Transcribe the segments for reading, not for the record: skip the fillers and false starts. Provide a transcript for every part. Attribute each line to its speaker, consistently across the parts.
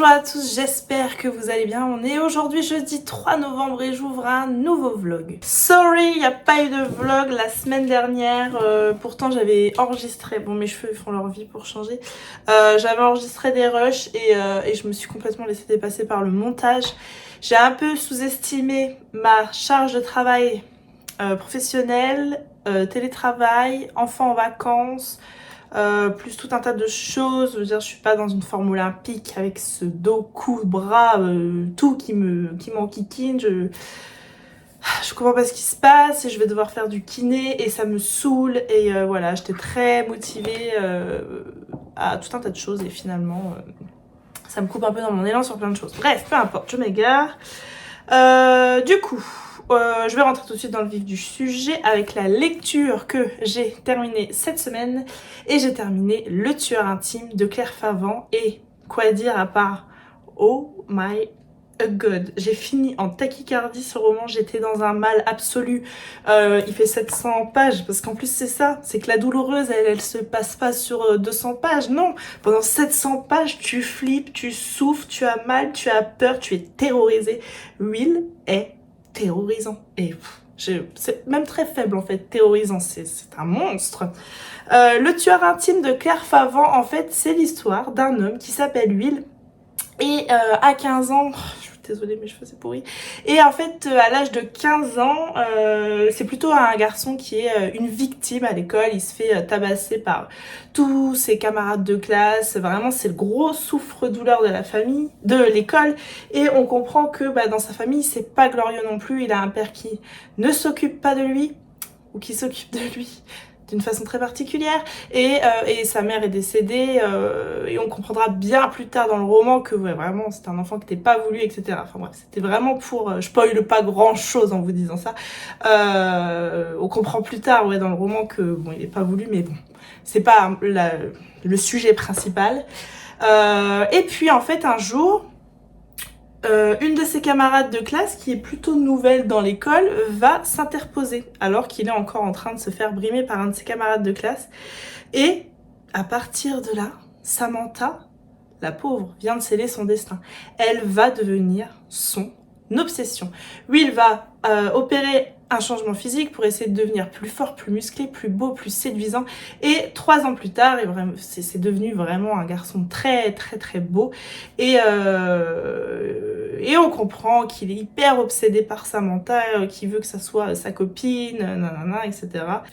Speaker 1: Bonjour à tous, j'espère que vous allez bien. On est aujourd'hui jeudi 3 novembre et j'ouvre un nouveau vlog. Sorry, il n'y a pas eu de vlog la semaine dernière. Pourtant j'avais enregistré, bon mes cheveux font leur vie pour changer. J'avais enregistré des rushs et je me suis complètement laissée dépasser par le montage. J'ai un peu sous-estimé ma charge de travail professionnelle, télétravail, enfants en vacances. Plus tout un tas de choses. Je veux dire, je suis pas dans une forme olympique avec ce dos, cou, bras, tout qui m'enquiquine. Je comprends pas ce qui se passe et je vais devoir faire du kiné et ça me saoule. Et voilà, j'étais très motivée à tout un tas de choses et finalement, ça me coupe un peu dans mon élan sur plein de choses. Bref, peu importe, je m'égare. Du coup, je vais rentrer tout de suite dans le vif du sujet avec la lecture que j'ai terminée cette semaine. Et j'ai terminé Le Tueur Intime de Claire Favant. Et quoi dire à part oh my god, j'ai fini en tachycardie ce roman, j'étais dans un mal absolu. Il fait 700 pages, parce qu'en plus c'est ça, c'est que la douloureuse, elle se passe pas sur 200 pages, non. Pendant 700 pages, tu flippes, tu souffres, tu as mal, tu as peur, tu es terrorisé. Will est terrorisant. Et c'est même très faible en fait, terrorisant, c'est un monstre. Le Tueur Intime de Claire Favant, en fait, c'est l'histoire d'un homme qui s'appelle Will. Et à 15 ans, je suis désolée mes cheveux c'est pourri. Et en fait à l'âge de 15 ans, c'est plutôt un garçon qui est une victime à l'école. Il se fait tabasser par tous ses camarades de classe. Vraiment c'est le gros souffre-douleur de la famille, de l'école. Et on comprend que dans sa famille c'est pas glorieux non plus. Il a un père qui ne s'occupe pas de lui, ou qui s'occupe de lui d'une façon très particulière, et sa mère est décédée, et on comprendra bien plus tard dans le roman que ouais, vraiment c'est un enfant qui n'était pas voulu, etc. Enfin bref, c'était vraiment pour... je spoil pas grand chose en vous disant ça. On comprend plus tard ouais, dans le roman que bon, il n'est pas voulu, mais bon, c'est pas le sujet principal. Et puis en fait un jour, une de ses camarades de classe, qui est plutôt nouvelle dans l'école, va s'interposer alors qu'il est encore en train de se faire brimer par un de ses camarades de classe. Et à partir de là, Samantha, la pauvre, vient de sceller son destin. Elle va devenir son obsession. Will va opérer un changement physique pour essayer de devenir plus fort, plus musclé, plus beau, plus séduisant. Et 3 ans plus tard, c'est devenu vraiment un garçon très très très beau. Et on comprend qu'il est hyper obsédé par Samantha, qui veut que ça soit sa copine, nanana, etc.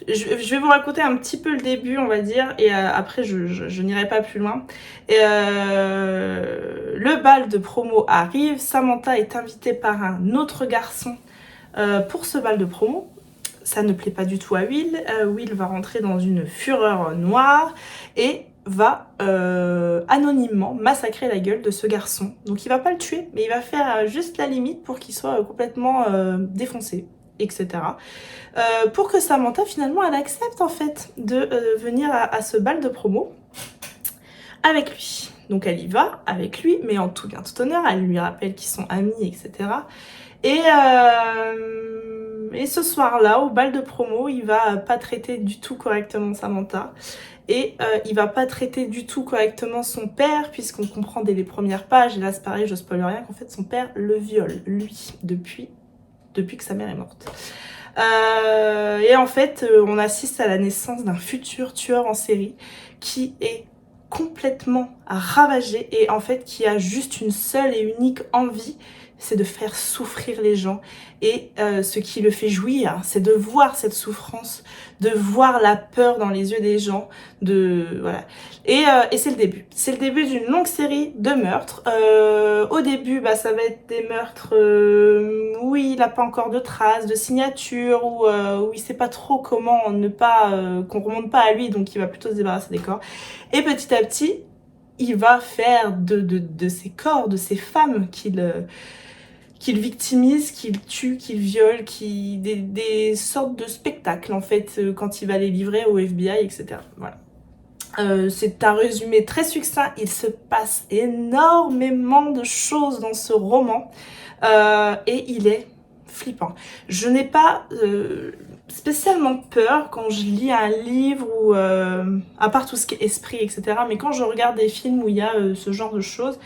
Speaker 1: Je vais vous raconter un petit peu le début, on va dire, et après je n'irai pas plus loin. Et le bal de promo arrive, Samantha est invitée par un autre garçon pour ce bal de promo. Ça ne plaît pas du tout à Will. Will va rentrer dans une fureur noire et va anonymement massacrer la gueule de ce garçon. Donc il va pas le tuer, mais il va faire juste la limite pour qu'il soit complètement défoncé, etc. Pour que Samantha finalement elle accepte en fait de venir à ce bal de promo avec lui. Donc elle y va avec lui, mais en tout bien tout honneur, elle lui rappelle qu'ils sont amis, etc. Et ce soir-là, au bal de promo, il va pas traiter du tout correctement Samantha. Et il va pas traiter du tout correctement son père, puisqu'on comprend dès les premières pages, et là c'est pareil, je spoil rien, qu'en fait son père le viole, lui, depuis que sa mère est morte. Et en fait, on assiste à la naissance d'un futur tueur en série qui est complètement ravagé et en fait qui a juste une seule et unique envie, c'est de faire souffrir les gens. Et ce qui le fait jouir, c'est de voir cette souffrance, de voir la peur dans les yeux des gens, voilà. Et c'est le début. C'est le début d'une longue série de meurtres. Au début, ça va être des meurtres où il n'a pas encore de traces, de signatures, où il sait pas trop comment ne pas qu'on remonte pas à lui, donc il va plutôt se débarrasser des corps. Et petit à petit, il va faire de ces corps, de ces femmes qu'il victimise, qu'il tue, qu'il viole, des sortes de spectacles en fait quand il va les livrer au FBI, etc. Voilà. C'est un résumé très succinct, il se passe énormément de choses dans ce roman et il est flippant. Je n'ai pas spécialement peur quand je lis un livre ou à part tout ce qui est esprit, etc. Mais quand je regarde des films où il y a ce genre de choses,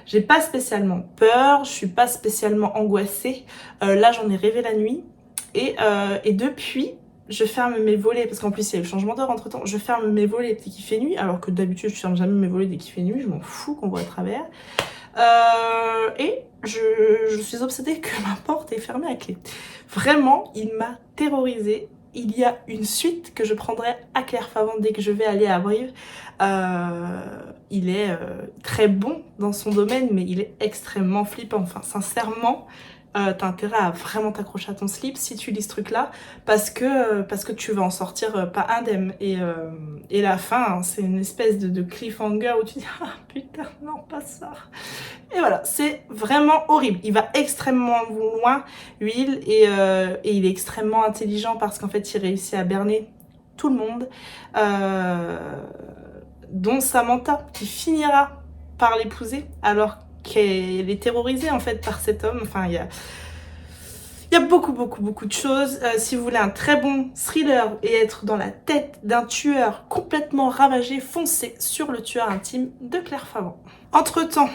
Speaker 1: J'ai pas spécialement peur, je suis pas spécialement angoissée. Là j'en ai rêvé la nuit et depuis je ferme mes volets parce qu'en plus il y a eu le changement d'heure entre temps. Je ferme mes volets dès qu'il fait nuit alors que d'habitude je ferme jamais mes volets dès qu'il fait nuit, je m'en fous qu'on voit à travers. Et je suis obsédée que ma porte est fermée à clé. Vraiment, il m'a terrorisée. Il y a une suite que je prendrai à Clairefontaine dès que je vais aller à Brive. Il est très bon dans son domaine, mais il est extrêmement flippant. Enfin, sincèrement, t'as intérêt à vraiment t'accrocher à ton slip si tu lis ce truc-là, parce que tu vas en sortir pas indemne. Et la fin, hein, c'est une espèce de cliffhanger où tu dis « Ah putain, non, pas ça !» Et voilà, c'est vraiment horrible. Il va extrêmement loin, Will, et il est extrêmement intelligent parce qu'en fait, il réussit à berner tout le monde, dont Samantha, qui finira par l'épouser alors qu'elle est terrorisée en fait par cet homme. Enfin, il y a beaucoup de choses. Si vous voulez un très bon thriller et être dans la tête d'un tueur complètement ravagé, foncez sur Le Tueur Intime de Claire Favant. Entre-temps,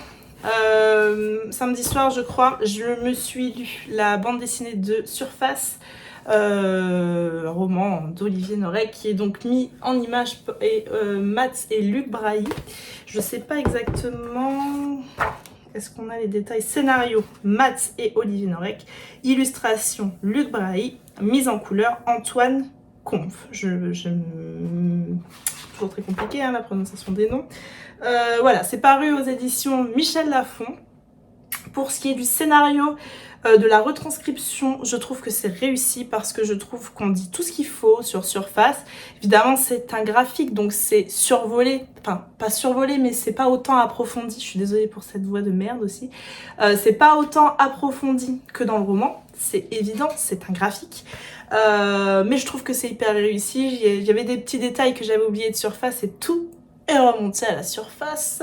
Speaker 1: samedi soir je crois, je me suis lu la bande dessinée de Surface, roman d'Olivier Norek qui est donc mis en image et Matt et Luc Brahi. Je sais pas exactement, est-ce qu'on a les détails? Scénario Matt et Olivier Norek, illustration Luc Brahi, mise en couleur Antoine Conf. Toujours très compliqué hein, la prononciation des noms. Voilà, c'est paru aux éditions Michel Lafon. Pour ce qui est du scénario, de la retranscription, je trouve que c'est réussi parce que je trouve qu'on dit tout ce qu'il faut sur Surface. Évidemment, c'est un graphique, donc c'est survolé. Enfin, pas survolé, mais c'est pas autant approfondi. Je suis désolée pour cette voix de merde aussi. C'est pas autant approfondi que dans le roman. C'est évident, c'est un graphique. Mais je trouve que c'est hyper réussi. Il y avait des petits détails que j'avais oubliés de Surface et tout est remonté à la surface.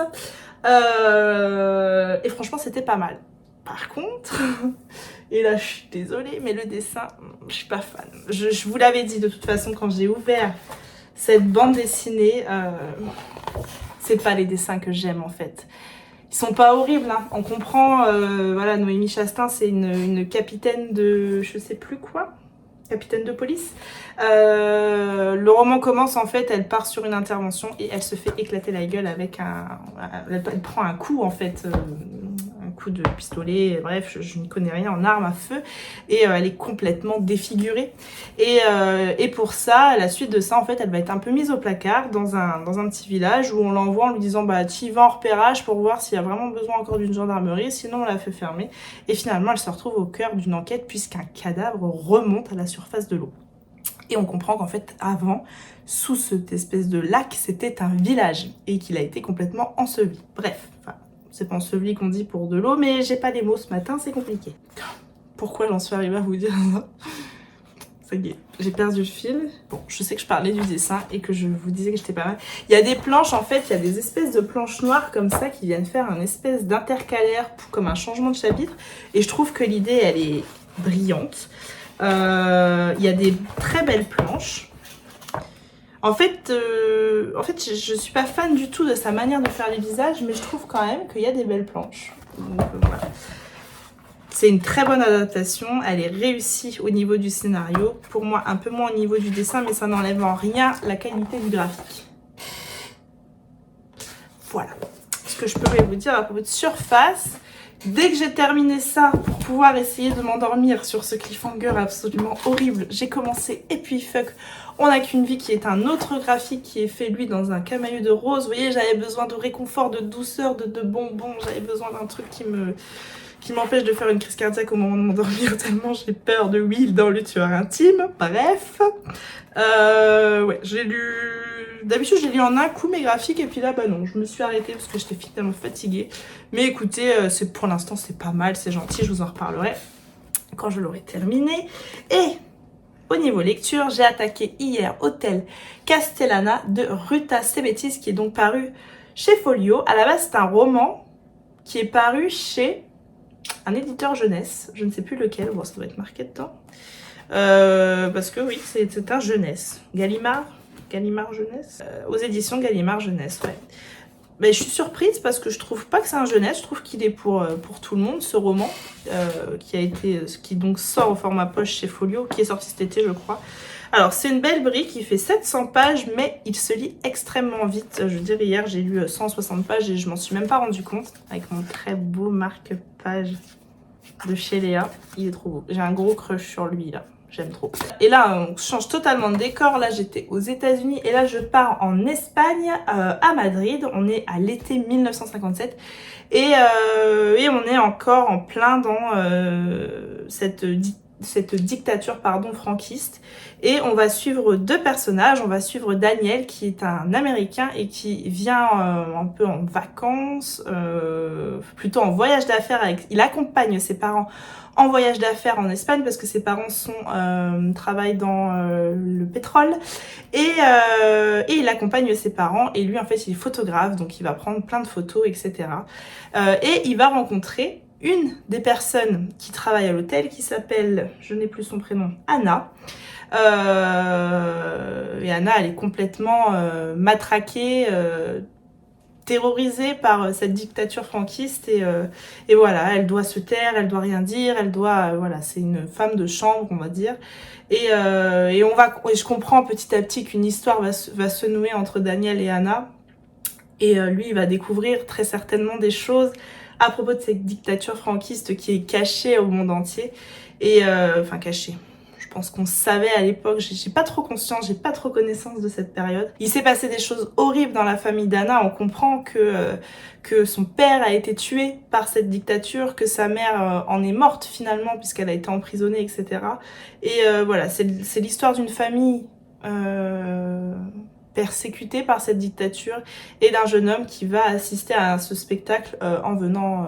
Speaker 1: Et franchement, c'était pas mal. Par contre, et là je suis désolée, mais le dessin, je suis pas fan. Je vous l'avais dit de toute façon quand j'ai ouvert cette bande dessinée, c'est pas les dessins que j'aime en fait. Ils sont pas horribles, hein. On comprend, voilà, Noémie Chastain, c'est une capitaine de je sais plus quoi. Capitaine de police. Le roman commence en fait, elle part sur une intervention et elle se fait éclater la gueule avec elle prend un coup en fait, un coup de pistolet, bref, je n'y connais rien en armes à feu et elle est complètement défigurée. Et pour ça, à la suite de ça, en fait, elle va être un peu mise au placard dans un petit village où on l'envoie en lui disant bah tu y vas en repérage pour voir s'il y a vraiment besoin encore d'une gendarmerie, sinon on la fait fermer. Et finalement, elle se retrouve au cœur d'une enquête puisqu'un cadavre remonte à la surface de l'eau. Et on comprend qu'en fait, avant, sous cette espèce de lac, c'était un village et qu'il a été complètement enseveli. Bref, enfin, c'est pas enseveli qu'on dit pour de l'eau, mais j'ai pas les mots ce matin, c'est compliqué. Pourquoi j'en suis arrivée à vous dire ça? Ça y est, j'ai perdu le fil. Bon, je sais que je parlais du dessin et que je vous disais que j'étais pas mal. Il y a des planches, en fait, il y a des espèces de planches noires comme ça qui viennent faire un espèce d'intercalaire, comme un changement de chapitre. Et je trouve que l'idée, elle est brillante. Il y a des très belles planches. En fait, je suis pas fan du tout de sa manière de faire les visages, mais je trouve quand même qu'il y a des belles planches. Donc voilà. C'est une très bonne adaptation, elle est réussie au niveau du scénario. Pour moi, un peu moins au niveau du dessin, mais ça n'enlève en rien la qualité du graphique. Voilà ce que je peux vous dire à propos de Surface. Dès que j'ai terminé ça, pour pouvoir essayer de m'endormir sur ce cliffhanger absolument horrible, j'ai commencé Et puis fuck, on n'a qu'une vie, qui est un autre graphique qui est fait lui dans un camailleux de rose. Vous voyez, j'avais besoin de réconfort, de douceur, de bonbons, j'avais besoin d'un truc qui m'empêche de faire une crise cardiaque au moment de m'endormir tellement j'ai peur de Will dans Le Tueur Intime. Bref, ouais, j'ai lu... D'habitude, j'ai lu en un coup mes graphiques et puis là, bah non, je me suis arrêtée parce que j'étais finalement fatiguée. Mais écoutez, pour l'instant, c'est pas mal, c'est gentil, je vous en reparlerai quand je l'aurai terminé. Et au niveau lecture, j'ai attaqué hier Hôtel Castellana de Ruta Sebetiz, qui est donc paru chez Folio. À la base, c'est un roman qui est paru chez un éditeur jeunesse, je ne sais plus lequel, bon, ça doit être marqué dedans. Parce que oui, c'est un jeunesse. Gallimard jeunesse, aux éditions Gallimard jeunesse, ouais. Mais je suis surprise parce que je trouve pas que c'est un jeunesse, je trouve qu'il est pour tout le monde, ce roman, qui donc sort au format poche chez Folio, qui est sorti cet été je crois. Alors c'est une belle brique, il fait 700 pages, mais il se lit extrêmement vite. Je veux dire, hier j'ai lu 160 pages et je m'en suis même pas rendu compte, avec mon très beau marque-page de chez Léa. Il est trop beau, j'ai un gros crush sur lui là. J'aime trop. Et là, on change totalement de décor. Là, j'étais aux États-Unis et là, je pars en Espagne, à Madrid. On est à l'été 1957 et on est encore en plein dans cette dictature franquiste. Et on va suivre deux personnages. On va suivre Daniel, qui est un Américain et qui vient un peu en vacances, plutôt en voyage d'affaires. Il accompagne ses parents en voyage d'affaires en Espagne parce que ses parents travaillent dans le pétrole et il accompagne ses parents et lui en fait il est photographe, donc il va prendre plein de photos, etc. Et il va rencontrer une des personnes qui travaille à l'hôtel qui s'appelle, je n'ai plus son prénom, Anna. Et Anna, elle est complètement matraquée, terrorisée par cette dictature franquiste et voilà, elle doit se taire, elle doit rien dire, elle doit voilà, c'est une femme de chambre on va dire et je comprends petit à petit qu'une histoire va se nouer entre Daniel et Anna et lui il va découvrir très certainement des choses à propos de cette dictature franquiste qui est cachée au monde entier et enfin cachée. Je pense qu'on savait à l'époque, j'ai pas trop conscience, j'ai pas trop connaissance de cette période. Il s'est passé des choses horribles dans la famille d'Anna, on comprend que son père a été tué par cette dictature, que sa mère en est morte finalement puisqu'elle a été emprisonnée, etc. Et voilà, c'est l'histoire d'une famille persécuté par cette dictature et d'un jeune homme qui va assister à ce spectacle en venant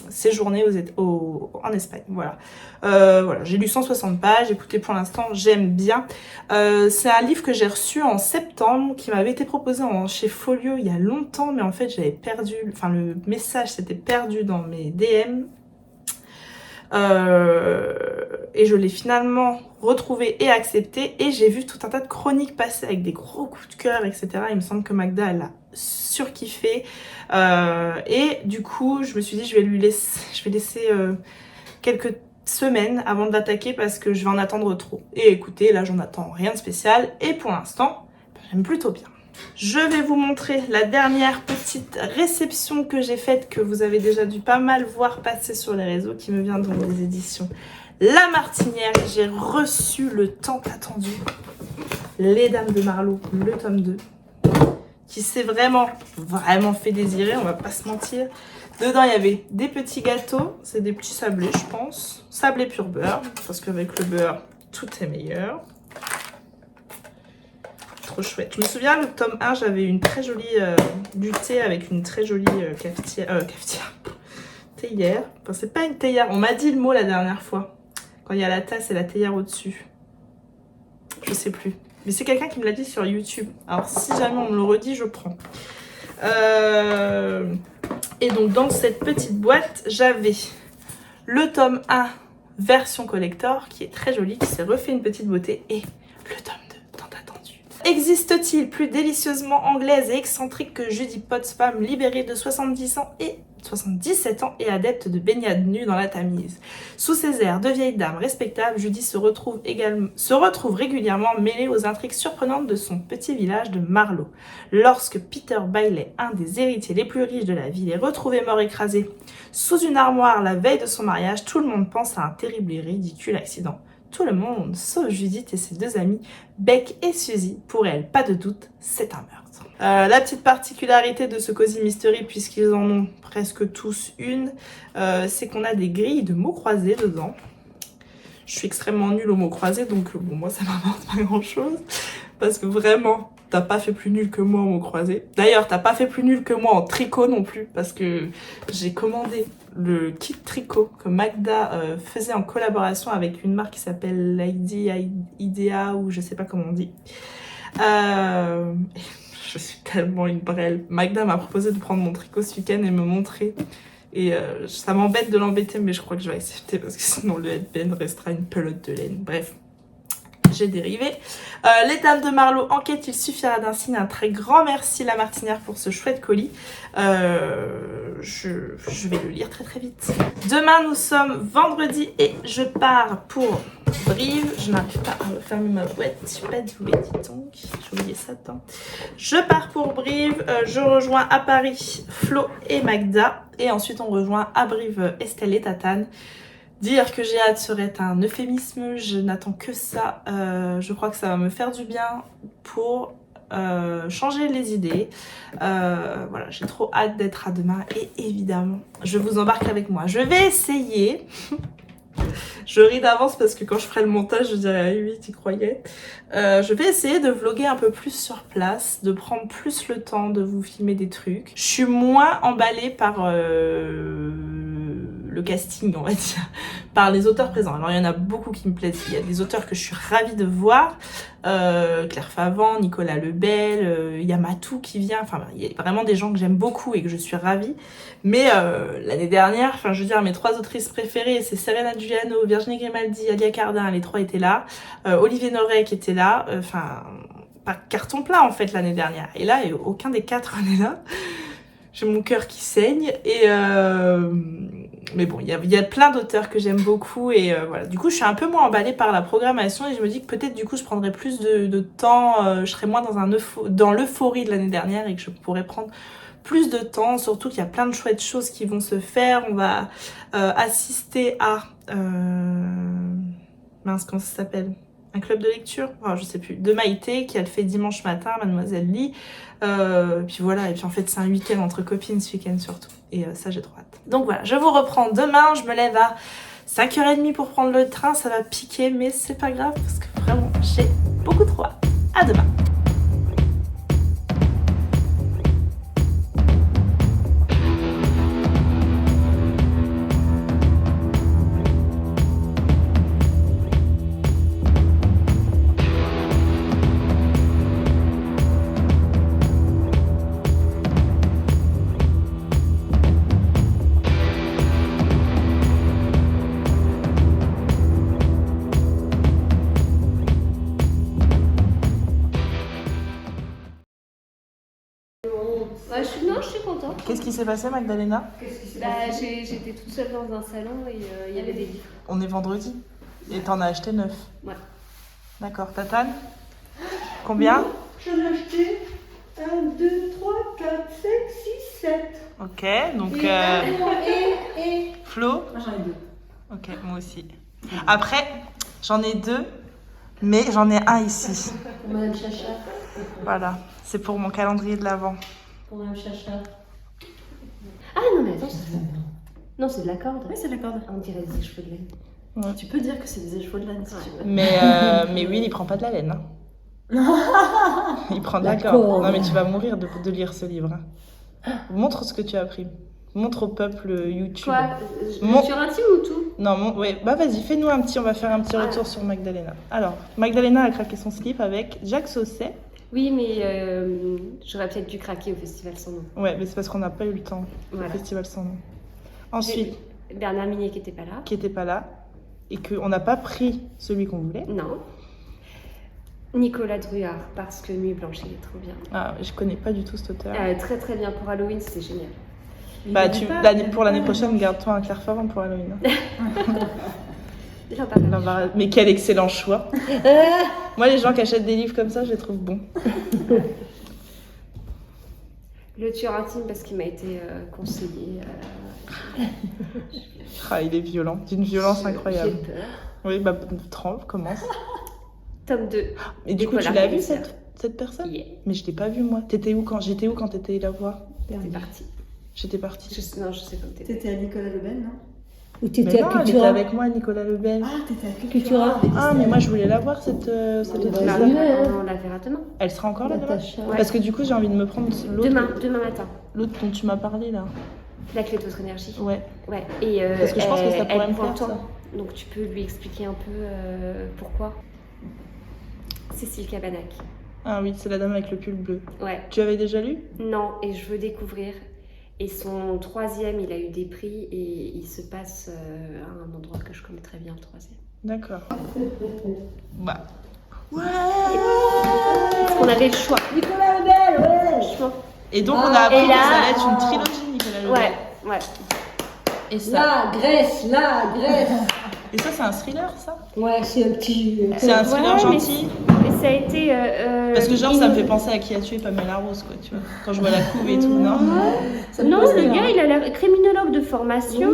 Speaker 1: séjourner en Espagne. Voilà, voilà. J'ai lu 160 pages, écoutez, pour l'instant j'aime bien. C'est un livre que j'ai reçu en septembre, qui m'avait été proposé chez Folio il y a longtemps, mais en fait j'avais perdu, enfin le message s'était perdu dans mes DM. Et je l'ai finalement retrouvé et accepté et j'ai vu tout un tas de chroniques passer avec des gros coups de cœur, etc. Il me semble que Magda elle a surkiffé et du coup je me suis dit je vais laisser quelques semaines avant de l'attaquer parce que je vais en attendre trop. Et écoutez, là j'en attends rien de spécial et pour l'instant j'aime plutôt bien. Je vais vous montrer la dernière petite réception que j'ai faite, que vous avez déjà dû pas mal voir passer sur les réseaux, qui me vient donc des éditions La Martinière. J'ai reçu le tant attendu Les Dames de Marlowe, le tome 2, qui s'est vraiment fait désirer, on va pas se mentir. Dedans il y avait des petits gâteaux, c'est des petits sablés je pense, sablés pur beurre, parce qu'avec le beurre tout est meilleur. Trop chouette. Je me souviens, le tome 1, j'avais une très jolie du thé avec une très jolie théière. Enfin, c'est pas une théière. On m'a dit le mot la dernière fois. Quand il y a la tasse et la théière au-dessus. Je sais plus. Mais c'est quelqu'un qui me l'a dit sur YouTube. Alors, si jamais on me le redit, je prends. Et donc, dans cette petite boîte, j'avais le tome 1 version collector, qui est très joli, qui s'est refait une petite beauté. Et le tome 2, tant attendu. Existe-t-il plus délicieusement anglaise et excentrique que Judy Potts, femme libérée de 77 ans et adepte de baignade nue dans la Tamise? Sous ses airs de vieille dame respectable, Judy se retrouve régulièrement mêlée aux intrigues surprenantes de son petit village de Marlowe. Lorsque Peter Bailey, un des héritiers les plus riches de la ville, est retrouvé mort écrasé sous une armoire la veille de son mariage, tout le monde pense à un terrible et ridicule accident. Tout le monde, sauf Judith et ses deux amies, Beck et Suzy. Pour elles, pas de doute, c'est un meurtre. La petite particularité de ce Cozy Mystery, puisqu'ils en ont presque tous une, c'est qu'on a des grilles de mots croisés dedans. Je suis extrêmement nulle aux mots croisés, donc bon, moi ça m'apporte pas grand chose, parce que vraiment, t'as pas fait plus nul que moi en mots croisés. D'ailleurs, t'as pas fait plus nul que moi en tricot non plus, parce que j'ai commandé le kit tricot que Magda faisait en collaboration avec une marque qui s'appelle Idea, ou je sais pas comment on dit. Je suis tellement une brêle. Magda m'a proposé de prendre mon tricot ce week-end et me montrer. Et ça m'embête de l'embêter, mais je crois que je vais accepter parce que sinon le headband restera une pelote de laine. Bref, j'ai dérivé. Les Dames de Marlowe, enquête, il suffira d'un signe. Un très grand merci La Martinière pour ce chouette colis. Je vais le lire très très vite. Demain nous sommes vendredi et je pars pour Brive. Je n'arrive pas à refermer ma boîte. Je sais pas d'où est donc. J'ai oublié ça dedans. Je pars pour Brive. Je rejoins à Paris Flo et Magda. Et ensuite on rejoint à Brive Estelle et Tatane. Dire que j'ai hâte serait un euphémisme, je n'attends que ça. Je crois que ça va me faire du bien pour changer les idées. Voilà, j'ai trop hâte d'être à demain et évidemment, je vous embarque avec moi. Je vais essayer. Je ris d'avance parce que quand je ferai le montage, je dirais ah oui, t'y croyais. Je vais essayer de vlogger un peu plus sur place, de prendre plus le temps de vous filmer des trucs. Je suis moins emballée par le casting, on va dire, par les auteurs présents. Alors il y en a beaucoup qui me plaisent. Il y a des auteurs que je suis ravie de voir. Claire Favant, Nicolas Lebel, il y a Matou qui vient. Enfin, il y a vraiment des gens que j'aime beaucoup et que je suis ravie. Mais l'année dernière, enfin je veux dire, mes 3 autrices préférées, c'est Serena Giuliano, Virginie Grimaldi, Alia Cardin, les 3 étaient là. Olivier Norey qui était là. Enfin, pas carton plein en fait l'année dernière. Et là, aucun des 4 n'est là. J'ai mon cœur qui saigne et mais bon, il y a plein d'auteurs que j'aime beaucoup et voilà. Du coup, je suis un peu moins emballée par la programmation et je me dis que peut-être du coup, je prendrais plus de temps, je serais moins dans l'euphorie de l'année dernière et que je pourrais prendre plus de temps, surtout qu'il y a plein de chouettes choses qui vont se faire. On va assister à mince, comment ça s'appelle ? Un club de lecture, enfin, je sais plus, de Maïté qui a le fait dimanche matin, Mademoiselle lit. Puis voilà, et puis en fait c'est un week-end entre copines ce week-end surtout. Et ça j'ai trop hâte. Donc voilà, je vous reprends demain, je me lève à 5h30 pour prendre le train, ça va piquer mais c'est pas grave parce que vraiment j'ai beaucoup trop hâte. À demain.
Speaker 2: Ouais, je suis contente.
Speaker 1: Qu'est-ce qui s'est passé, Magdalena?
Speaker 2: J'étais toute seule dans un salon et il y avait des livres.
Speaker 1: On est vendredi et t'en as acheté 9.
Speaker 2: Ouais.
Speaker 1: D'accord, Tatane? Combien?
Speaker 3: J'en ai acheté 1, 2, 3, 4, 5, 6, 7.
Speaker 1: Ok, donc
Speaker 3: Et
Speaker 1: Flo?
Speaker 3: Moi j'en ai 2.
Speaker 1: Ok, moi aussi. Après, j'en ai 2, mais j'en ai un ici.
Speaker 3: Pour Madame Chacha.
Speaker 1: Voilà, c'est pour mon calendrier de l'Avent.
Speaker 3: Pour Madame Chacha.
Speaker 2: Ah non, mais attends, non, c'est de la corde.
Speaker 3: Oui, c'est la corde.
Speaker 2: On dirait des cheveux de laine.
Speaker 1: Ouais.
Speaker 3: Tu peux dire que c'est des chevaux de laine si tu veux.
Speaker 1: Mais Will, il prend pas de la laine. Hein. Il prend de la corde. Non, mais tu vas mourir de lire ce livre. Hein. Montre ce que tu as appris. Montre au peuple YouTube.
Speaker 2: Quoi sur intime ou tout?
Speaker 1: Non, ouais, bah vas-y, fais-nous un petit, on va faire un petit retour sur Magdalena. Alors, Magdalena a craqué son slip avec Jacques Sausset.
Speaker 2: Oui, mais j'aurais peut-être dû craquer au Festival Sans Nom.
Speaker 1: Ouais, mais c'est parce qu'on n'a pas eu le temps
Speaker 2: Voilà.
Speaker 1: au Festival Sans Nom. Ensuite,
Speaker 2: Bernard Minier qui n'était pas là.
Speaker 1: qui était pas là et qu'on n'a pas pris celui qu'on voulait.
Speaker 2: Non. Nicolas Druard, parce que Nuit Blanche, il est trop bien.
Speaker 1: Ah, je connais pas du tout cet auteur.
Speaker 2: Très très bien pour Halloween, c'était génial.
Speaker 1: Bah, pour l'année prochaine, garde-toi un Claire Favant pour Halloween. Hein.
Speaker 2: J'en parle.
Speaker 1: Mais quel excellent choix. Moi, les gens qui achètent des livres comme ça, je les trouve bons.
Speaker 2: Le tueur intime, parce qu'il m'a été conseillé.
Speaker 1: Ah, il est violent, d'une violence incroyable.
Speaker 2: J'ai peur.
Speaker 1: Oui, bah, trempe, commence.
Speaker 2: Tome 2.
Speaker 1: Et du coup,
Speaker 2: Nicolas
Speaker 1: tu l'as vu
Speaker 2: Pelletier.
Speaker 1: cette personne?
Speaker 2: Yeah.
Speaker 1: Mais je l'ai pas vue, moi. J'étais où quand t'étais la voir?
Speaker 2: T'es partie.
Speaker 1: J'étais partie.
Speaker 2: Non, je sais pas où t'étais.
Speaker 3: T'étais à Nicolas Lebel, non?
Speaker 4: Ou
Speaker 1: Mais
Speaker 4: t'étais
Speaker 1: non,
Speaker 4: à
Speaker 1: elle était
Speaker 4: Cultura.
Speaker 1: avec moi, Nicolas Lebel.
Speaker 3: Ah, t'étais à
Speaker 4: Cultura.
Speaker 3: avec
Speaker 1: Ah, mais moi, je voulais la voir, cette
Speaker 2: Bah,
Speaker 1: autrice.
Speaker 2: on la verra demain.
Speaker 1: Elle sera encore là, demain?
Speaker 4: Natacha.
Speaker 2: Ouais.
Speaker 1: Parce que du coup, j'ai envie de me prendre l'autre.
Speaker 2: Demain matin.
Speaker 1: L'autre dont tu m'as parlé, là.
Speaker 2: La clé de votre énergie.
Speaker 1: Ouais.
Speaker 2: Ouais. Et
Speaker 1: Parce que je pense que ça pourrait
Speaker 2: elle
Speaker 1: me
Speaker 2: prend
Speaker 1: faire,
Speaker 2: le temps.
Speaker 1: ça.
Speaker 2: Donc tu peux lui expliquer un peu pourquoi. Cécile Cabanac.
Speaker 1: Ah oui, c'est la dame avec le pull bleu.
Speaker 2: Ouais.
Speaker 1: Tu avais déjà lu?
Speaker 2: Non, et je veux découvrir. Et son 3e, il a eu des prix et il se passe à un endroit que je connais très bien, le 3e.
Speaker 1: D'accord. Bah, Ouais.
Speaker 2: Parce qu'on avait le choix.
Speaker 3: Nicolas Lebel, ouais.
Speaker 2: Franchement.
Speaker 1: Et donc on a appris
Speaker 2: Et là-
Speaker 1: que ça allait être une trilogie, Nicolas Lebel.
Speaker 2: Ouais.
Speaker 1: Et ça,
Speaker 3: La Grèce, la Grèce.
Speaker 1: et ça c'est un thriller, ça?
Speaker 3: Ouais, c'est un petit.
Speaker 1: C'est un thriller
Speaker 2: Ouais,
Speaker 1: gentil.
Speaker 2: Mais ça a été.
Speaker 1: Parce que genre ça me fait penser à Qui a tué Pamela Rose, quoi, tu vois. Quand je vois la couve et tout, non?
Speaker 2: Non, le gars, il a l'air criminologue de formation.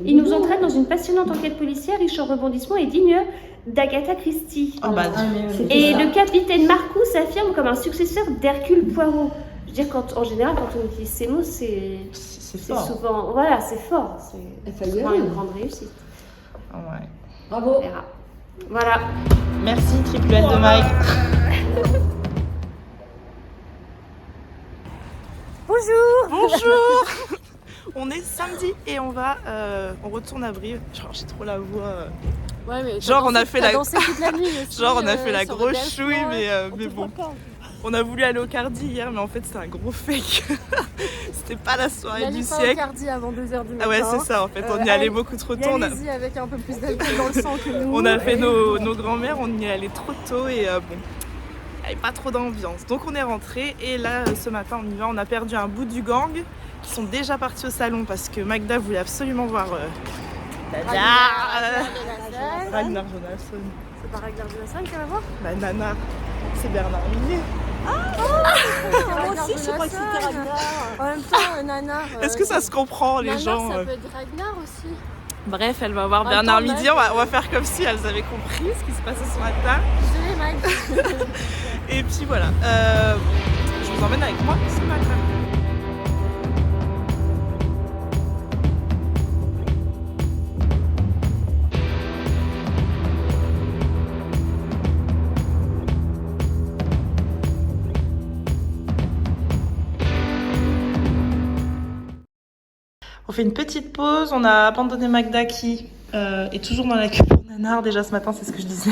Speaker 2: Il nous entraîne dans une passionnante enquête policière riche en rebondissements et digne d'Agatha Christie.
Speaker 1: Oh bah,
Speaker 2: Et le capitaine Marcou s'affirme comme un successeur d'Hercule Poirot. Je veux dire, en général, quand on utilise ces mots, c'est
Speaker 1: c'est fort.
Speaker 2: souvent. Voilà, c'est fort.
Speaker 3: Il
Speaker 2: C'est
Speaker 3: fallait y
Speaker 2: souvent
Speaker 3: aller.
Speaker 2: une grande réussite.
Speaker 1: Ouais.
Speaker 3: Bravo.
Speaker 2: On verra. Voilà.
Speaker 1: Merci, triple L de Mike. Bonjour. On est samedi et on retourne à Brive. Genre j'ai trop la voix.
Speaker 4: Ouais, mais
Speaker 1: Genre, on a fait la-
Speaker 4: dansé toute la nuit aussi,
Speaker 1: Genre on a fait la
Speaker 4: sur le
Speaker 1: grosse
Speaker 4: dance
Speaker 1: chouille,
Speaker 4: floor.
Speaker 1: mais bon. On a voulu aller au Cardi hier, mais en fait c'était un gros fake. C'était pas la
Speaker 4: Il
Speaker 1: soirée
Speaker 4: allait
Speaker 1: du
Speaker 4: pas au
Speaker 1: siècle.
Speaker 4: Cardi avant 2h du matin.
Speaker 1: Ah ouais, c'est ça en fait. On y allait beaucoup trop tôt. On a,
Speaker 4: Allez-y avec un peu plus d'alcool dans le sang que nous.
Speaker 1: on a fait nos grands-mères, on y allait trop tôt et bon. Il n'y avait pas trop d'ambiance. Donc on est rentré et là ce matin on y va. On a perdu un bout du gang qui sont déjà partis au salon parce que Magda voulait absolument voir Ragnar Jonasson.
Speaker 4: C'est pas Ragnar Jonasson qu'elle va voir.
Speaker 1: Bah Nana, c'est Bernard Minier.
Speaker 4: Moi aussi, je crois que c'était Ragnar. En même temps, Nana.
Speaker 1: Est-ce que ça se comprend les
Speaker 4: Nana,
Speaker 1: gens
Speaker 4: ça peut être Ragnar aussi.
Speaker 1: Bref, elle va voir
Speaker 4: En même
Speaker 1: Bernard
Speaker 4: temps,
Speaker 1: Midi, on va faire comme si elles avaient compris ce qui se passait ce matin.
Speaker 4: Désolée, Mike.
Speaker 1: Et puis voilà, je vous emmène avec moi ce matin. On fait une petite pause, on a abandonné Magda qui est toujours dans la queue pour Nanar déjà ce matin, c'est ce que je disais.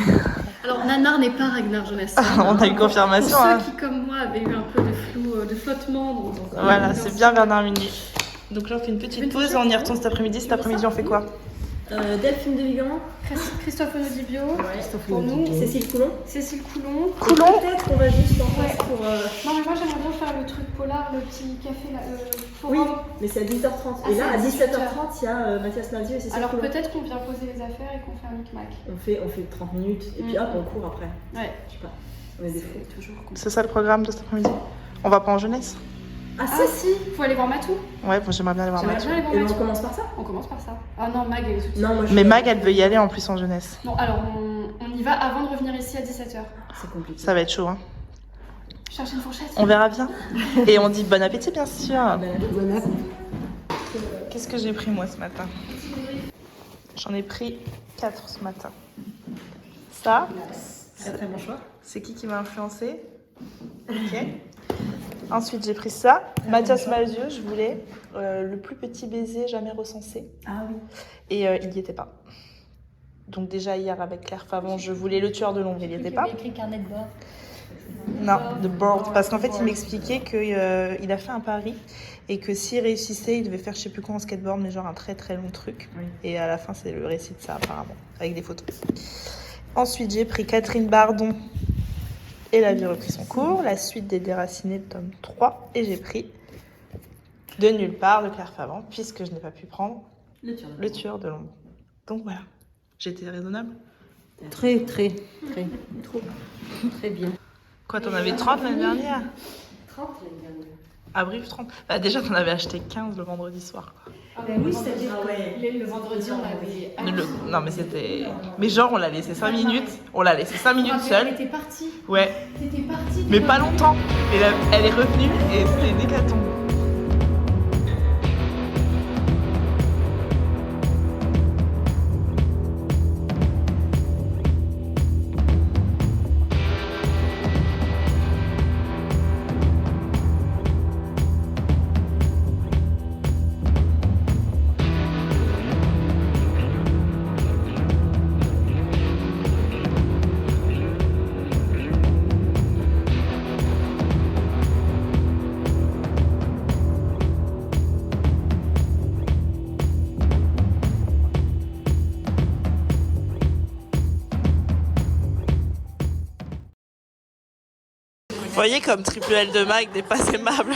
Speaker 5: Alors Nanar n'est pas Ragnar Jonasson.
Speaker 1: On a eu confirmation.
Speaker 5: Pour
Speaker 1: Hein.
Speaker 5: ceux qui, comme moi, avaient eu un peu de flou, de flottement.
Speaker 1: Voilà, c'est bien Bernard Minier. Donc là on fait une petite pause et on y retourne cet après-midi. Cet après-midi on fait quoi?
Speaker 3: Delphine de Vigan.
Speaker 5: Christophe Onodibio, pour nous.
Speaker 3: Cécile Coulon.
Speaker 5: Cécile Coulon.
Speaker 1: Coulon.
Speaker 3: Peut-être qu'on va juste en
Speaker 5: Ouais.
Speaker 3: face pour.
Speaker 5: Non mais moi j'aimerais bien faire le truc polar, le petit café là,
Speaker 3: Oui,
Speaker 5: forum.
Speaker 3: mais c'est à 10h30.
Speaker 5: Ah,
Speaker 3: Et là, à
Speaker 5: c'est à
Speaker 3: 17h30, il y a Mathias Malzieu et Cécile
Speaker 5: Alors
Speaker 3: Coulon.
Speaker 5: peut-être qu'on vient poser les affaires et qu'on fait un micmac.
Speaker 3: On fait 30 minutes et puis hop, on court après.
Speaker 5: Ouais.
Speaker 3: Je sais pas. On est des fous.
Speaker 5: C'est toujours compliqué.
Speaker 1: C'est ça le programme de cet après-midi? On va pas en jeunesse?
Speaker 3: Ah,
Speaker 5: Ah si, faut aller voir Matou.
Speaker 1: Ouais, bon, j'aimerais bien aller voir
Speaker 5: J'aimerais
Speaker 1: Mag.
Speaker 5: bien aller voir
Speaker 3: Et on
Speaker 5: Matou.
Speaker 3: commence par ça?
Speaker 5: On commence par ça. Ah non, Mag elle est toute
Speaker 3: Non, moi je
Speaker 1: Mais
Speaker 3: suis-
Speaker 1: Mag elle veut y aller en plus en jeunesse.
Speaker 5: Non, alors on y va avant de revenir ici à 17h.
Speaker 3: C'est compliqué.
Speaker 1: Ça va être chaud hein.
Speaker 5: Chercher une fourchette.
Speaker 1: On verra bien. Et on dit bon appétit bien sûr.
Speaker 3: Bon app.
Speaker 1: Qu'est-ce que j'ai pris moi ce matin? J'en ai pris 4 ce matin. Ça,
Speaker 3: Très très bon choix.
Speaker 1: c'est qui m'a influencé? Ok. Ensuite j'ai pris ça. Mathias Malzieu, je voulais le plus petit baiser jamais recensé.
Speaker 3: Ah oui.
Speaker 1: Et il n'y était pas. Donc déjà hier avec Claire Favon, je voulais le tueur de l'ombre, il n'y était pas.
Speaker 4: écrit carnet de bord.
Speaker 1: Non, de board. Parce qu'en fait, il m'expliquait qu'il a fait un pari et que s'il réussissait, il devait faire je sais plus quoi en skateboard, mais genre un très très long truc.
Speaker 3: Oui.
Speaker 1: Et à la fin, c'est le récit de ça apparemment, avec des photos. Ensuite, j'ai pris Catherine Bardon et La vie reprit son cours, la suite des Déracinés, tome 3. Et j'ai pris De nulle part de Claire Favant, puisque je n'ai pas pu prendre Le tueur de l'ombre. Donc voilà, j'étais raisonnable.
Speaker 3: Très très bien.
Speaker 1: Quoi, t'en avais 30 l'année dernière?
Speaker 3: 30 l'année dernière.
Speaker 1: À Brive, 30. Bah déjà, t'en avais acheté 15 le vendredi soir. Quoi.
Speaker 3: Oui, c'est-à-dire
Speaker 5: Le vendredi, on avait.
Speaker 1: Non, mais c'était. Mais genre, on l'a laissé 5 minutes. On l'a laissé 5 minutes
Speaker 5: Elle
Speaker 1: seule.
Speaker 5: était partie.
Speaker 1: Ouais,
Speaker 5: T'étais partie.
Speaker 1: mais pas longtemps. Et là, elle est revenue et c'était une hécatombe. Vous voyez comme Triple L de Mag n'est pas aimable.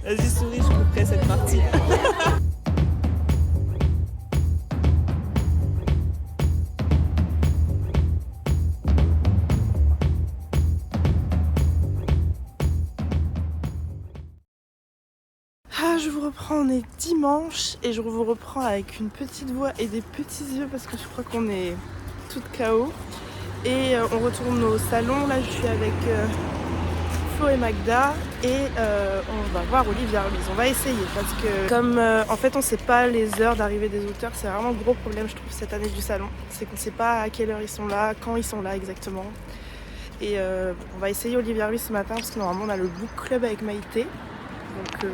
Speaker 1: Vas-y souris, je couperai cette partie. Ah, je vous reprends, on est dimanche et je vous reprends avec une petite voix et des petits yeux parce que je crois qu'on est toutes KO. Et on retourne au salon, là je suis avec Flo et Magda et on va voir Olivia Ruiz. On va essayer parce que comme en fait on sait pas les heures d'arrivée des auteurs, c'est vraiment le gros problème je trouve cette année du salon. C'est qu'on sait pas à quelle heure ils sont là, quand ils sont là exactement. Et on va essayer Olivia Ruiz ce matin parce que normalement on a le book club avec Maïté. Donc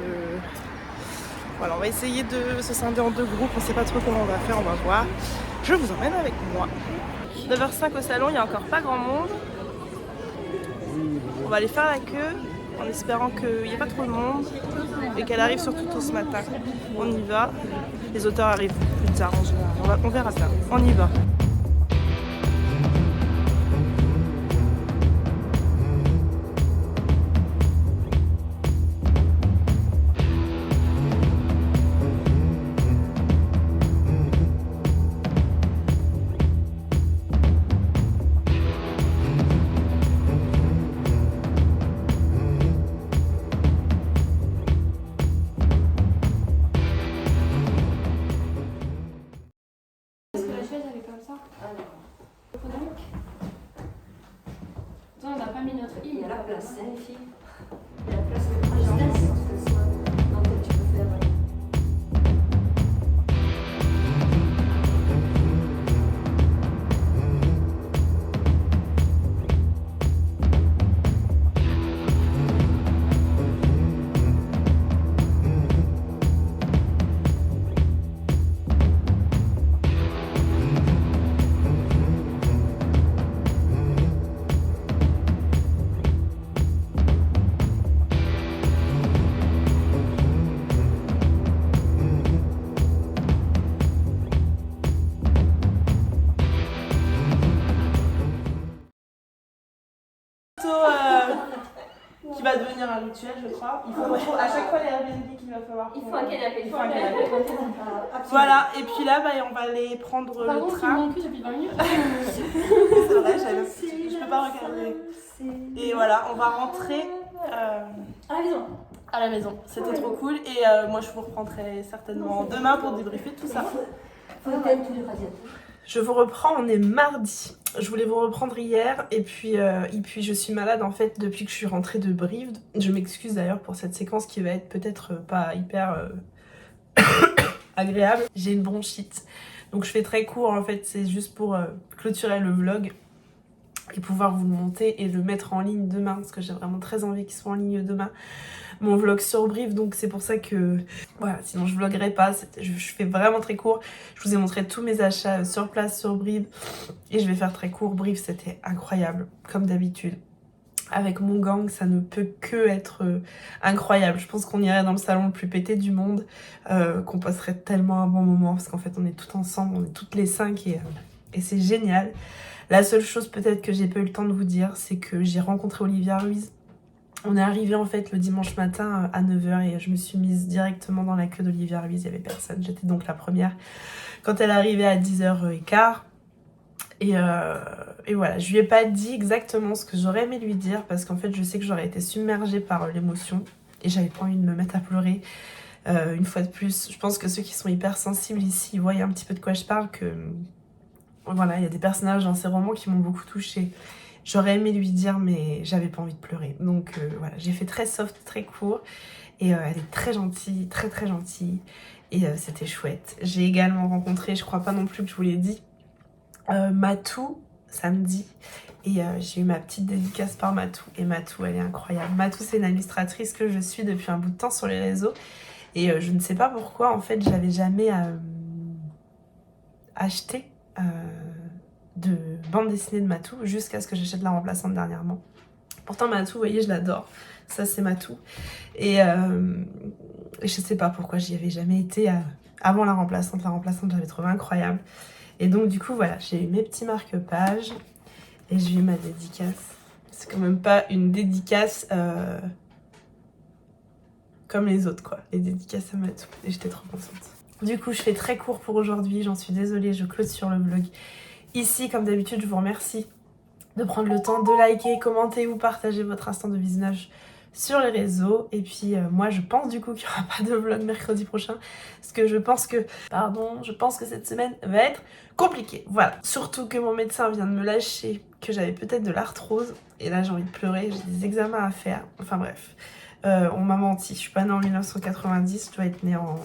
Speaker 1: voilà, on va essayer de se scinder en deux groupes, on sait pas trop comment on va faire, on va voir. Je vous emmène avec moi. 9h05 au salon, il n'y a encore pas grand monde. On va aller faire la queue en espérant qu'il n'y ait pas trop de monde et qu'elle arrive surtout tôt ce matin. On y va. Les auteurs arrivent plus tard en général. On verra ça. On y va.
Speaker 2: On n'a pas mis notre île.
Speaker 3: Il y a la place, hein, les filles. Il y a la place de présidence, de toute façon. Donc tu peux faire.
Speaker 1: Qui va devenir un rituel, je crois. Il faut à chaque fois les Airbnb qu'il va falloir.
Speaker 2: Il faut un canapé.
Speaker 1: Voilà, et puis là, bah, on va aller prendre
Speaker 5: Pardon,
Speaker 1: le
Speaker 5: c'est
Speaker 1: train.
Speaker 5: mon cul depuis 20 minutes.
Speaker 1: C'est vrai, je peux pas regarder. Et voilà, on va rentrer
Speaker 3: À la maison.
Speaker 1: à la maison. C'était trop cool. Et moi, je vous reprendrai certainement demain pour débriefer tout ça.
Speaker 3: Faut éteindre tous les radiateurs.
Speaker 1: Je vous reprends, on est mardi. Je voulais vous reprendre hier et puis je suis malade en fait depuis que je suis rentrée de Brive. Je m'excuse d'ailleurs pour cette séquence qui va être peut-être pas hyper agréable. J'ai une bronchite. Donc je fais très court en fait, c'est juste pour clôturer le vlog et pouvoir vous le monter et le mettre en ligne demain parce que j'ai vraiment très envie qu'il soit en ligne demain. Mon vlog sur Brive, donc c'est pour ça que voilà, sinon je vloguerai pas, je fais vraiment très court. Je vous ai montré tous mes achats sur place sur Brive et je vais faire très court. Brive c'était incroyable comme d'habitude. Avec mon gang ça ne peut que être incroyable. Je pense qu'on irait dans le salon le plus pété du monde, qu'on passerait tellement un bon moment parce qu'en fait on est toutes ensemble, on est toutes les 5 et c'est génial. La seule chose peut-être que j'ai pas eu le temps de vous dire, c'est que j'ai rencontré Olivia Ruiz. On est arrivé en fait le dimanche matin à 9h et je me suis mise directement dans la queue d'Olivia Ruiz, il n'y avait personne. J'étais donc la première quand elle est arrivée à 10h15. Et voilà, je lui ai pas dit exactement ce que j'aurais aimé lui dire parce qu'en fait je sais que j'aurais été submergée par l'émotion et j'avais pas envie de me mettre à pleurer. Une fois de plus, je pense que ceux qui sont hyper sensibles ici voient un petit peu de quoi je parle, que voilà, il y a des personnages dans ces romans qui m'ont beaucoup touchée. J'aurais aimé lui dire mais j'avais pas envie de pleurer. Donc voilà, j'ai fait très soft, très court. Et elle est très gentille, très très gentille. Et c'était chouette. J'ai également rencontré, je crois pas non plus que je vous l'ai dit, Matou samedi. Et j'ai eu ma petite dédicace par Matou. Et Matou, elle est incroyable. Matou, c'est une illustratrice que je suis depuis un bout de temps sur les réseaux. Et je ne sais pas pourquoi, en fait, j'avais jamais acheté de bande dessinée de Matou jusqu'à ce que j'achète la remplaçante dernièrement. Pourtant Matou, vous voyez, je l'adore. Ça c'est Matou. Et je sais pas pourquoi j'y avais jamais été avant la remplaçante. La remplaçante, j'avais trouvé incroyable. Et donc du coup voilà, j'ai eu mes petits marque-pages et j'ai eu ma dédicace. C'est quand même pas une dédicace comme les autres quoi. Les dédicaces à Matou. Et j'étais trop contente. Du coup, je fais très court pour aujourd'hui. J'en suis désolée, je clôture le vlog ici. Comme d'habitude, je vous remercie de prendre le temps de liker, commenter ou partager votre instant de visionnage sur les réseaux. Et puis moi je pense du coup qu'il n'y aura pas de vlog mercredi prochain parce que je pense que cette semaine va être compliquée. Voilà, surtout que mon médecin vient de me lâcher que j'avais peut-être de l'arthrose et là j'ai envie de pleurer, j'ai des examens à faire, enfin bref, on m'a menti, je suis pas née en 1990, je dois être née en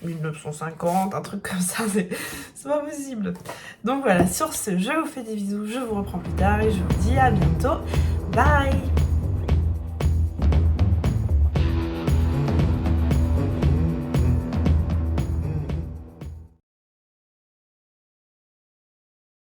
Speaker 1: 1950, un truc comme ça, c'est pas possible. Donc voilà, sur ce, je vous fais des bisous, je vous reprends plus tard et je vous dis à bientôt. Bye!